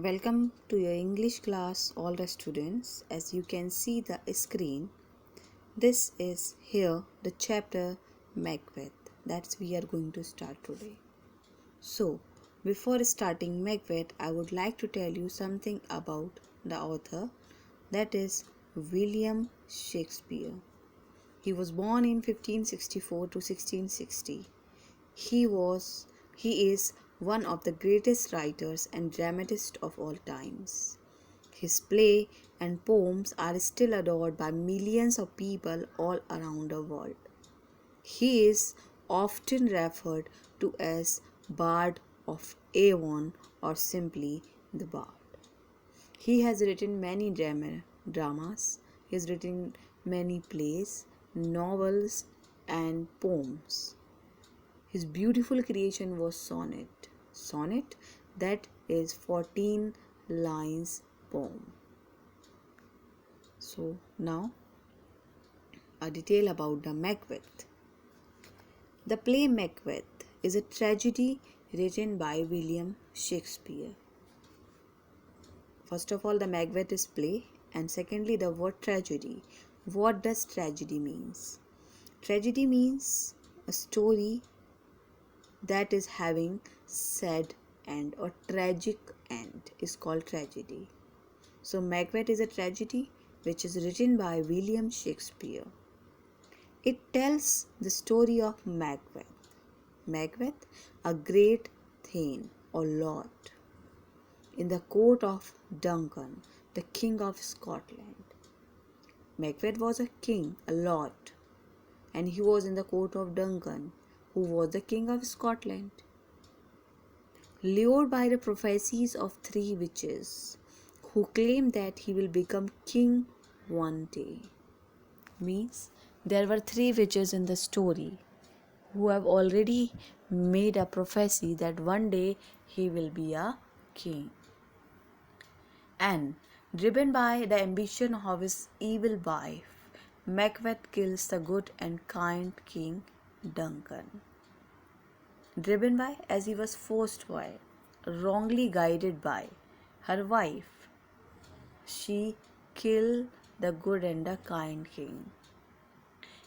Welcome to your English class, all the students. As you can see the screen, this is here the chapter Macbeth that we are going to start today. So, before starting Macbeth, I would like to tell you something about the author, that is William Shakespeare. He was born in 1564 to 1660. He is one of the greatest writers and dramatists of all times. His play and poems are still adored by millions of people all around the world. He is often referred to as Bard of Avon or simply the Bard. He has written many dramas. He has written many plays, novels, and poems. His beautiful creation was sonnet. Sonnet, that is 14 lines poem. So now a detail about the Macbeth. The play Macbeth is a tragedy written by William Shakespeare. First of all, the Macbeth is play, and secondly, the word tragedy. What does tragedy means? Tragedy means a story that is having sad end or tragic end is called tragedy. So Macbeth is a tragedy which is written by William Shakespeare. It tells the story of Macbeth. Macbeth, a great thane or lord in the court of Duncan, the king of Scotland. Macbeth was a king, a lord, and he was in the court of Duncan, who was the king of Scotland. Lured by the prophecies of three witches who claimed that he will become king one day. Means there were three witches in the story who have already made a prophecy that one day he will be a king. And driven by the ambition of his evil wife, Macbeth kills the good and kind king Duncan. Driven by, as he was forced by, wrongly guided by her wife, she killed the good and the kind king.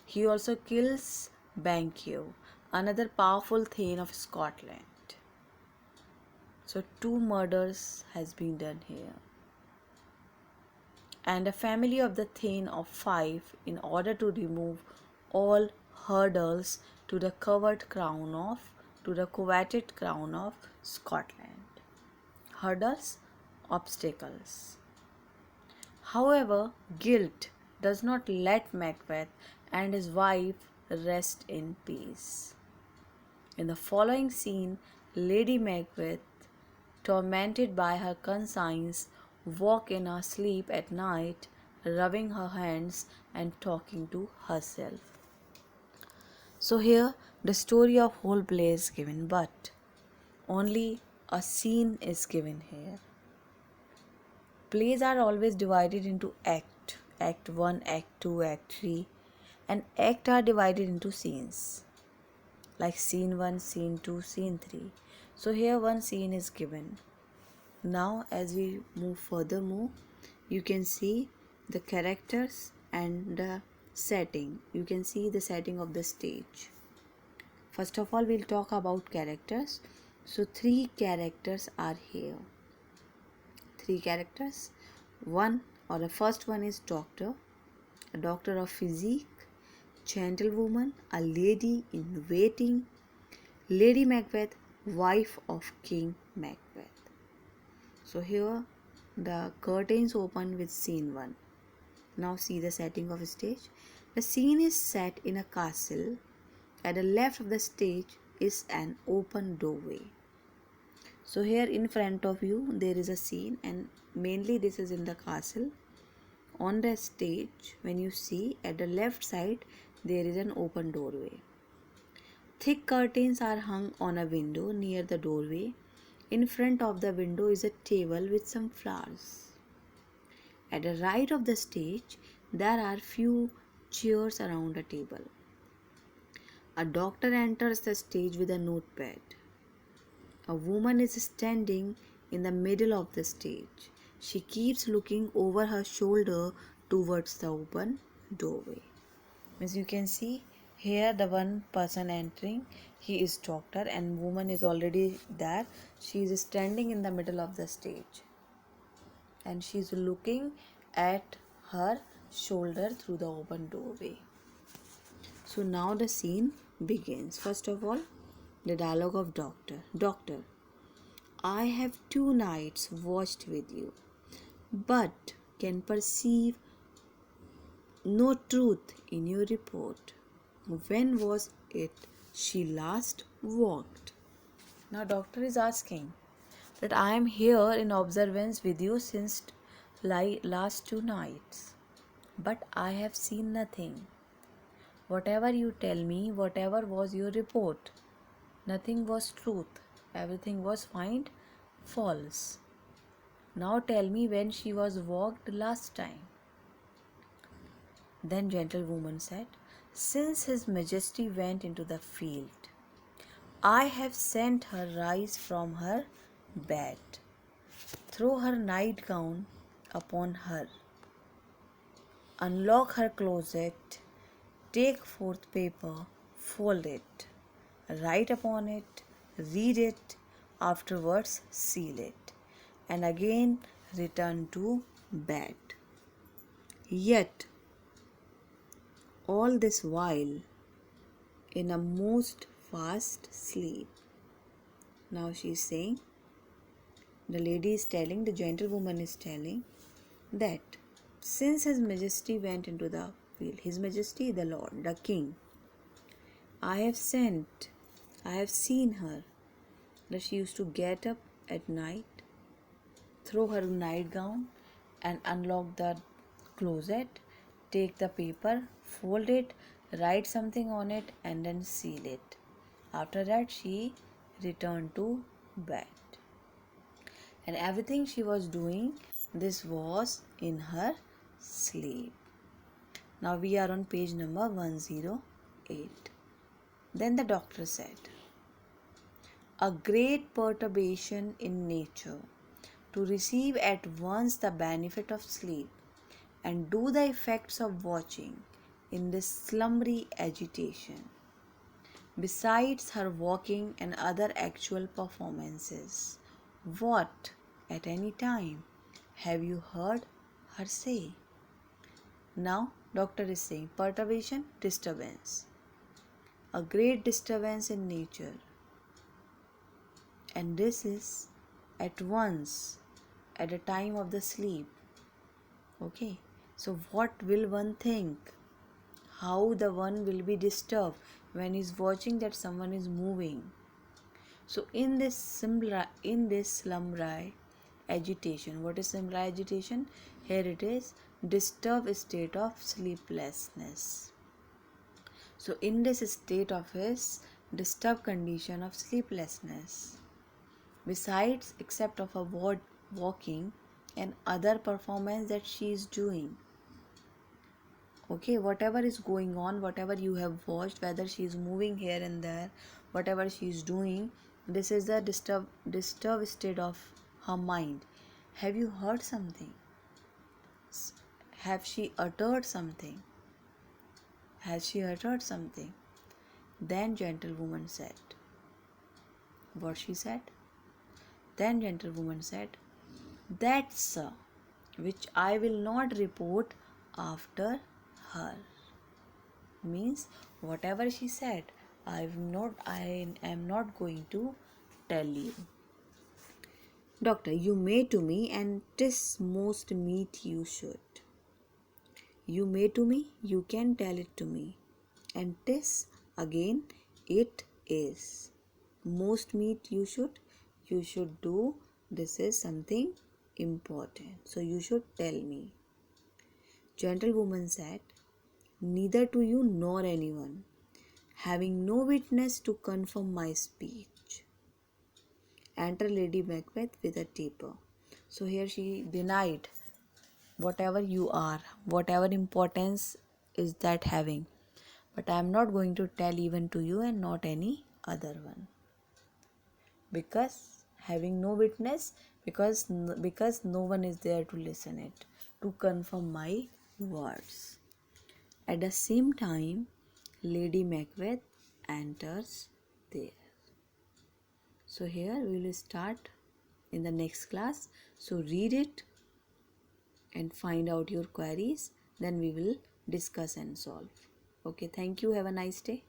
He also kills Banquo, another powerful thane of Scotland. So two murders has been done here. And a family of the thane of five in order to remove all hurdles to the coveted crown of Scotland. Hurdles, obstacles. However, guilt does not let Macbeth and his wife rest in peace. In the following scene, Lady Macbeth, tormented by her conscience, walk in her sleep at night, rubbing her hands and talking to herself. So here the story of whole play is given, but only a scene is given here. Plays are always divided into act. Act 1, Act 2, Act 3, and act are divided into scenes. Like scene 1, scene 2, scene 3. So here one scene is given. Now as we move furthermore, you can see the characters and the setting. You can see the setting of the stage. First of all, we'll talk about characters. So three characters are here. Three characters. One or the first one is doctor, a doctor of physique, gentlewoman, a lady in waiting, Lady Macbeth, wife of King Macbeth. So here the curtains open with scene 1. Now see the setting of a stage. The scene is set in a castle. At the left of the stage is an open doorway. So here in front of you there is a scene, and mainly this is in the castle. On the stage, when you see at the left side there is an open doorway. Thick curtains are hung on a window near the doorway. In front of the window is a table with some flowers. At the right of the stage, there are few chairs around a table. A doctor enters the stage with a notepad. A woman is standing in the middle of the stage. She keeps looking over her shoulder towards the open doorway. As you can see here, the one person entering, he is doctor and woman is already there. She is standing in the middle of the stage and she is looking at her shoulder through the open doorway. So now the scene begins. First of all, the dialogue of doctor. Doctor, I have 2 nights watched with you, but can perceive no truth in your report. When was it she last walked? Now doctor is asking that I am here in observance with you since last 2 nights, but I have seen nothing. Whatever you tell me, whatever was your report, nothing was truth. Everything was find false. Now tell me when she was walked last time. Then gentlewoman said, since his majesty went into the field, I have sent her rise from her bed, throw her nightgown upon her, unlock her closet, take forth paper, fold it, write upon it, read it, afterwards seal it, and again return to bed. Yet all this while in a most fast sleep. Now she is saying, the lady is telling, the gentlewoman is telling that since His Majesty went into the field, His Majesty the Lord, the King, I have seen her that she used to get up at night, throw her nightgown and unlock the closet, take the paper, fold it, write something on it and then seal it. After that she returned to bed. And everything she was doing, this was in her sleep. Now we are on page number 108. Then the doctor said, a great perturbation in nature to receive at once the benefit of sleep and do the effects of watching in this slumbery agitation, besides her walking and other actual performances. What, at any time, have you heard her say? Now, doctor is saying perturbation, disturbance. A great disturbance in nature. And this is at once, at the time of the sleep. Okay, so what will one think? How the one will be disturbed when he is watching that someone is moving? So in this slumbery agitation, what is slumbery agitation? Here it is, disturbed state of sleeplessness. So in this state of his disturbed condition of sleeplessness, besides except of a walking and other performance that she is doing, okay, whatever is going on, whatever you have watched, whether she is moving here and there, whatever she is doing, this is the disturbed state of her mind. Have you heard something? Have she uttered something? Has she uttered something? Then gentlewoman said, what she said? Then gentlewoman said, that's which I will not report after her. Means whatever she said, I am not going to tell you. Doctor, you may to me, and 'tis most meet you should. You may to me, you can tell it to me, and 'tis again it is. Most meet you should do. This is something important, so you should tell me. Gentlewoman said, neither to you nor anyone, having no witness to confirm my speech. Enter Lady Macbeth with a taper. So here she denied, whatever you are, whatever importance is that having, but I am not going to tell even to you and not any other one. Because having no witness, because no one is there to listen it, to confirm my words. At the same time, Lady Macbeth enters there. So here we will start in the next class. So read it and find out your queries. Then we will discuss and solve. Okay, thank you. Have a nice day.